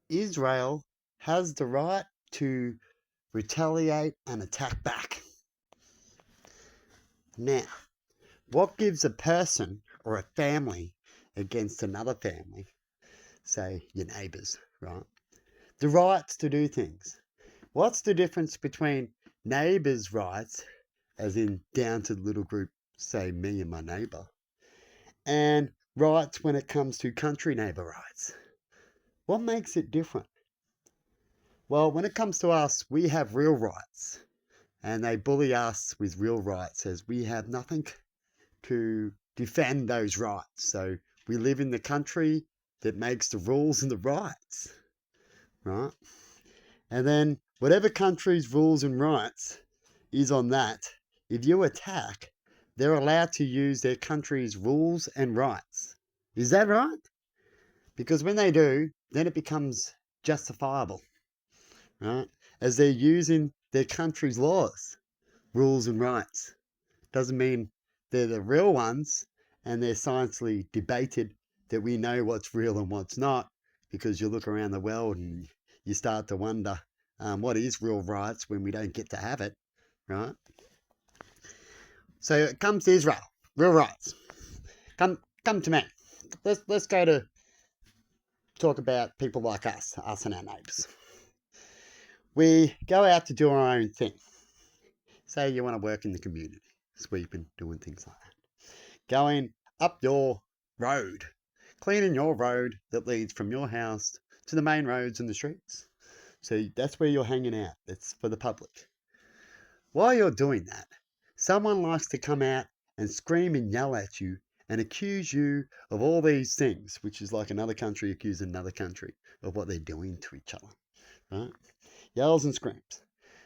Israel has the right to retaliate and attack back. Now, what gives a person or a family against another family, say your neighbours, right, the rights to do things? What's the difference between neighbours' rights, as in down to the little group, say me and my neighbour, and rights when it comes to country neighbour rights? What makes it different? Well, when it comes to us, we have real rights, and they bully us with real rights as we have nothing to defend those rights. So we live in the country that makes the rules and the rights, right? And then whatever country's rules and rights is on that, if you attack, they're allowed to use their country's rules and rights. Is that right? Because when they do, then it becomes justifiable, right? As they're using their country's laws, rules and rights. Doesn't mean they're the real ones and they're scientifically debated that we know what's real and what's not, because you look around the world and you start to wonder what is real rights when we don't get to have it, right? So it comes to Israel, real rights. Come to me. Let's go to talk about people like us and our neighbours. We go out to do our own thing. Say you want to work in the community, sweeping, doing things like that. Going up your road, cleaning your road that leads from your house to the main roads and the streets. So that's where you're hanging out. It's for the public. While you're doing that, someone likes to come out and scream and yell at you and accuse you of all these things, which is like another country accusing another country of what they're doing to each other, right? Yells and screams.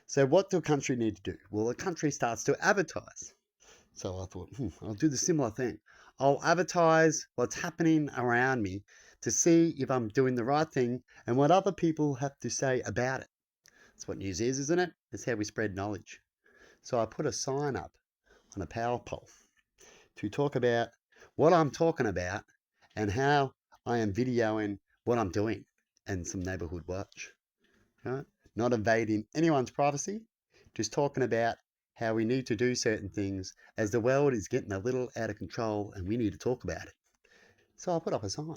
So what do a country need to do? Well, a country starts to advertise. So I thought, I'll do the similar thing. I'll advertise what's happening around me to see if I'm doing the right thing and what other people have to say about it. That's what news is, isn't it? It's how we spread knowledge. So I put a sign up on a power pole to talk about what I'm talking about and how I am videoing what I'm doing and some neighborhood watch. Right? Not invading anyone's privacy, just talking about how we need to do certain things as the world is getting a little out of control and we need to talk about it. So I put up a sign.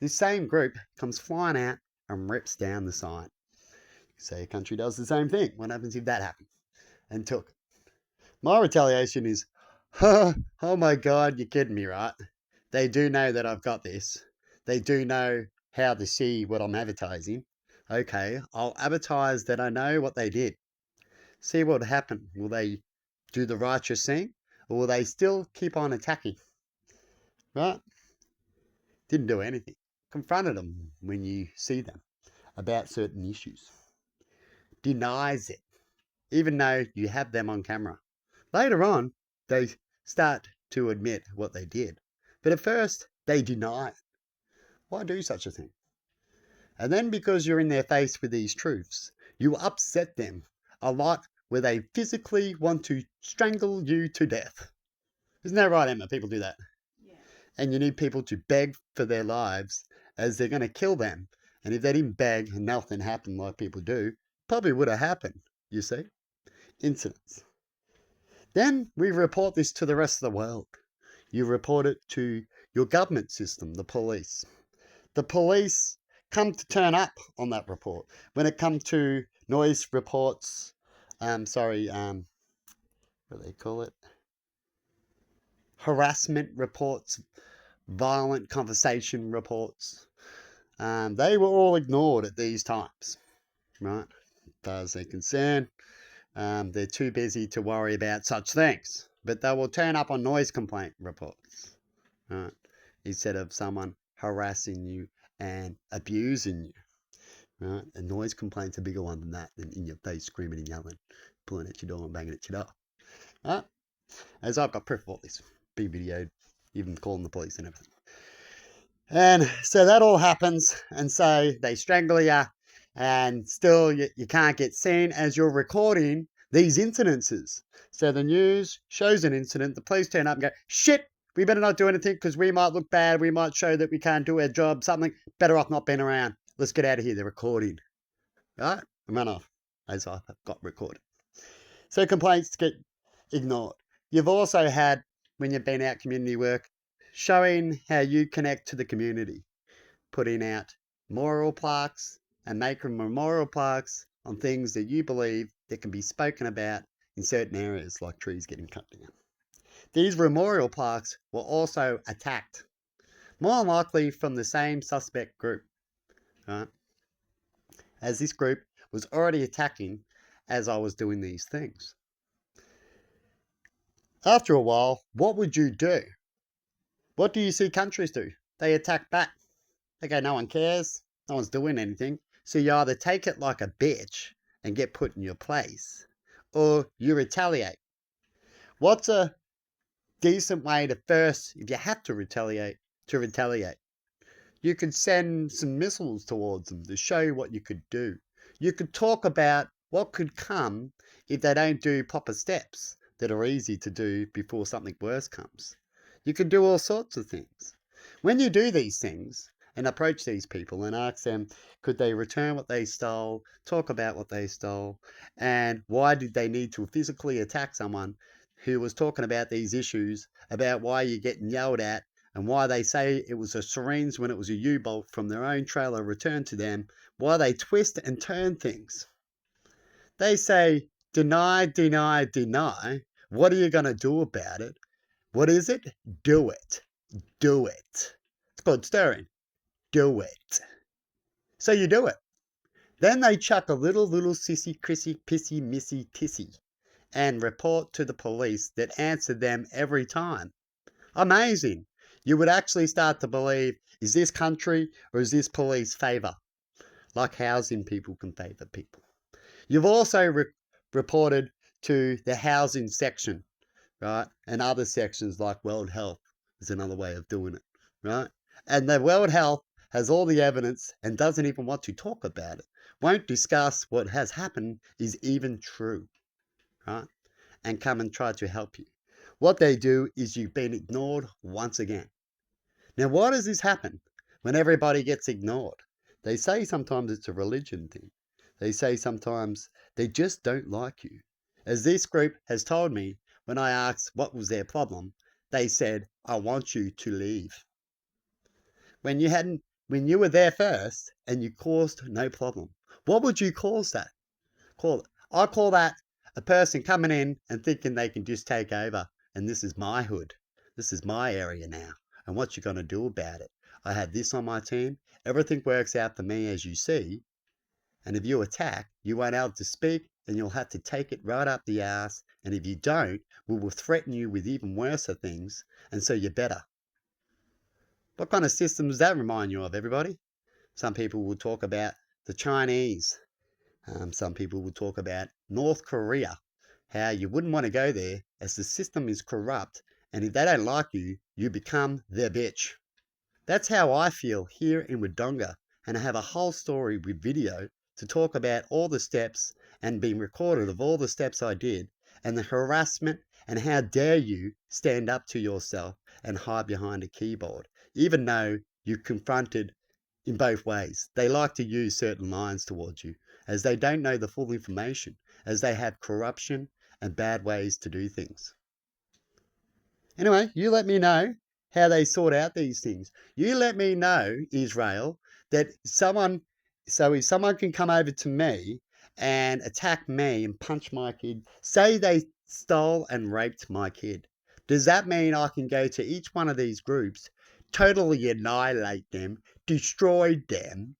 This same group comes flying out and rips down the sign. Say a country does the same thing. What happens if that happens? And took it. My retaliation is, oh my God, you're kidding me, right? They do know that I've got this. They do know how to see what I'm advertising. Okay, I'll advertise that I know what they did. See what will happen. Will they do the righteous thing or will they still keep on attacking? Right? Didn't do anything. Confronted them when you see them about certain issues. Denies it, even though you have them on camera. Later on, they start to admit what they did. But at first, they deny it. Why do such a thing? And then because you're in their face with these truths, you upset them a lot where they physically want to strangle you to death. Isn't that right, Emma? People do that. Yeah. And you need people to beg for their lives as they're going to kill them. And if they didn't beg and nothing happened like people do, probably would have happened, you see? Incidents. Then we report this to the rest of the world. You report it to your government system, the police. The police come to turn up on that report. When it comes to noise reports, what do they call it? Harassment reports, violent conversation reports. They were all ignored at these times, right? As far as they're concerned, they're too busy to worry about such things. But they will turn up on noise complaint reports, right? Instead of someone harassing you and abusing you, right? A noise complaint's a bigger one than that, than in your face screaming and yelling, pulling at your door and banging at your door, right? As I've got proof of all this, being videoed, even calling the police and everything. And so that all happens, and so they strangle you, and still you can't get seen as you're recording these incidences. So the news shows an incident, the police turn up and go, shit, we better not do anything because we might look bad, we might show that we can't do our job, something, better off not being around. let's get out of here. They're recording. Right? And run off as I got recorded. So complaints get ignored. You've also had, when you've been out community work, showing how you connect to the community, putting out memorial plaques and making memorial plaques on things that you believe that can be spoken about in certain areas, like trees getting cut down. These memorial plaques were also attacked, more likely from the same suspect group, right? As this group was already attacking as I was doing these things. After a while, what would you do? What do you see countries do? They attack back. They go, no one cares. No one's doing anything. So you either take it like a bitch and get put in your place, or you retaliate. What's a decent way to first, if you have to retaliate, You could send some missiles towards them to show what you could do. You could talk about what could come if they don't do proper steps that are easy to do before something worse comes. You could do all sorts of things. When you do these things and approach these people and ask them, could they return what they stole, talk about what they stole, and why did they need to physically attack someone who was talking about these issues, about why you're getting yelled at, and why they say it was a syringe when it was a U-bolt from their own trailer returned to them, why they twist and turn things. They say, deny, deny, deny. What are you going to do about it? What is it? Do it. Do it. It's called stirring. Do it. So you do it. Then they chuck a little sissy, crissy, pissy, missy, tissy and report to the police that answer them every time. Amazing. You would actually start to believe, is this country or is this police favour? Like housing people can favour people. You've also reported to the housing section, right? And other sections like World Health is another way of doing it, right? And the World Health has all the evidence and doesn't even want to talk about it. Won't discuss what has happened is even true, right? And come and try to help you. What they do is you've been ignored once again. Now, why does this happen when everybody gets ignored? They say sometimes it's a religion thing. They say sometimes they just don't like you. As this group has told me, when I asked what was their problem, they said, I want you to leave. When you were there first and you caused no problem, what would you cause that? I call that a person coming in and thinking they can just take over, and this is my hood. This is my area now. And what you're going to do about it. I have this on my team. Everything works out for me, as you see. And if you attack, you won't be able to speak and you'll have to take it right up the ass. And if you don't, we will threaten you with even worse things. And so you're better. What kind of system does that remind you of, everybody? Some people will talk about the Chinese. Some people will talk about North Korea. How you wouldn't want to go there as the system is corrupt. And if they don't like you, you become their bitch. That's how I feel here in Wodonga, and I have a whole story with video to talk about all the steps and being recorded of all the steps I did and the harassment and how dare you stand up to yourself and hide behind a keyboard, even though you confronted in both ways. They like to use certain lines towards you as they don't know the full information, as they have corruption and bad ways to do things. Anyway, you let me know how they sort out these things. You let me know, Israel, that if someone can come over to me and attack me and punch my kid, say they stole and raped my kid, does that mean I can go to each one of these groups, totally annihilate them, destroy them,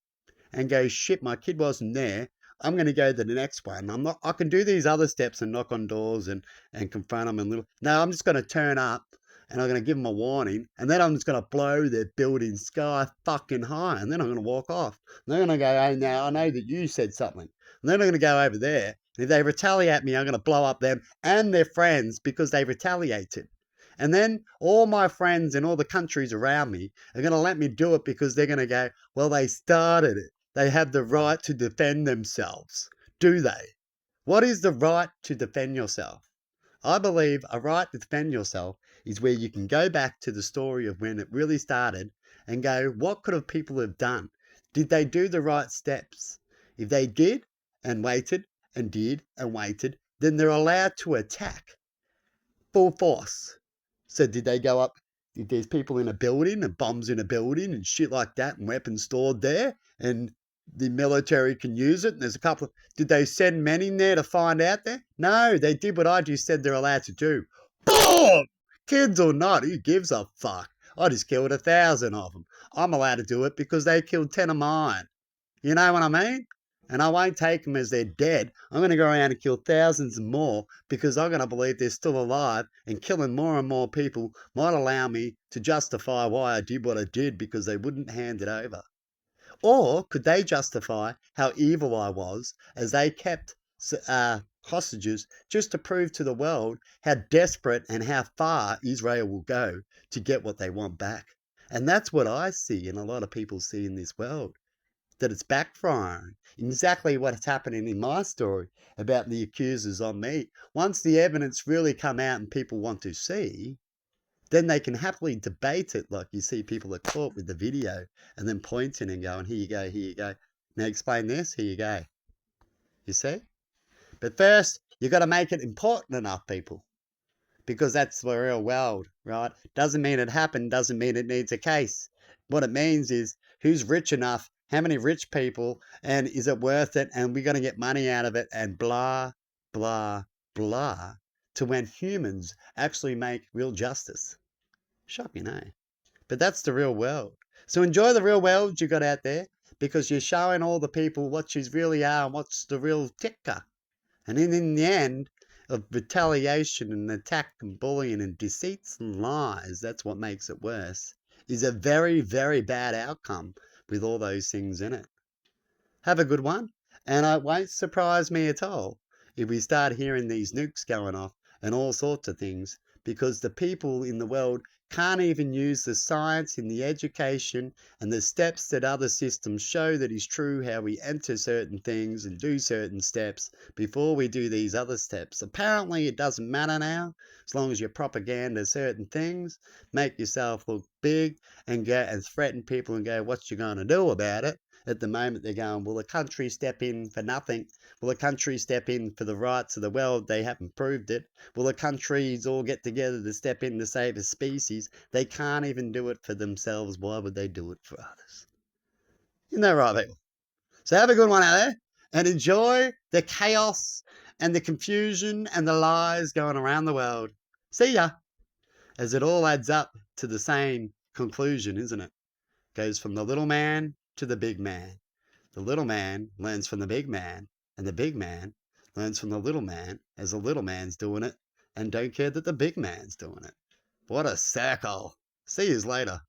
and go, shit, my kid wasn't there, I'm going to go to the next one. I can do these other steps and knock on doors and confront them no, I'm just going to turn up and I'm going to give them a warning, and then I'm just going to blow their building sky fucking high, and then I'm going to walk off. And they're going to go, hey, now I know that you said something. And then I'm going to go over there, and if they retaliate me, I'm going to blow up them and their friends because they retaliated. And then all my friends in all the countries around me are going to let me do it because they're going to go, well, they started it. They have the right to defend themselves. Do they? What is the right to defend yourself? I believe a right to defend yourself is where you can go back to the story of when it really started and go, what could have people have done? Did they do the right steps? If they did and waited and did and waited, then they're allowed to attack full force. So did they go up? If there's people in a building and bombs in a building and shit like that and weapons stored there and the military can use it and there's a couple of, did they send men in there to find out there? No, they did what I just said they're allowed to do. Boom! Kids or not, who gives a fuck? I just killed 1,000 of them. I'm allowed to do it because they killed 10 of mine. You know what I mean? And I won't take them as they're dead. I'm going to go around and kill thousands more because I'm going to believe they're still alive, and killing more and more people might allow me to justify why I did what I did because they wouldn't hand it over. Or could they justify how evil I was as they kept hostages just to prove to the world how desperate and how far Israel will go to get what they want back? And that's what I see and a lot of people see in this world, that it's backfiring. Exactly what's happening in my story about the accusers on me. Once the evidence really come out and people want to see, then they can happily debate it. Like you see people are caught with the video and then pointing and going, here you go, here you go. Now explain this, here you go. You see? But first, you've got to make it important enough, people. Because that's the real world, right? Doesn't mean it happened, doesn't mean it needs a case. What it means is who's rich enough, how many rich people, and is it worth it, and we're going to get money out of it, and blah, blah, blah, to when humans actually make real justice. Shocking, eh? But that's the real world. So enjoy the real world you got out there, because you're showing all the people what you really are and what's the real ticker. And in the end of retaliation and attack and bullying and deceits and lies, that's what makes it worse, is a very, very bad outcome with all those things in it. Have a good one, and it won't surprise me at all if we start hearing these nukes going off and all sorts of things, because the people in the world can't even use the science in the education and the steps that other systems show that is true, how we enter certain things and do certain steps before we do these other steps. Apparently it doesn't matter now, as long as you propaganda certain things, make yourself look big and go and threaten people and go, what you going to do about it? At the moment they're going, will the country step in for nothing? Will the country step in for the rights of the world? They haven't proved it. Will the countries all get together to step in to save a species? They can't even do it for themselves. Why would they do it for others? Isn't that right, people? So have a good one out there and enjoy the chaos and the confusion and the lies going around the world. See ya. As it all adds up to the same conclusion, isn't it? Goes from the little man to the big man. The little man learns from the big man, and the big man learns from the little man as the little man's doing it and don't care that the big man's doing it. What a circle. See yous later.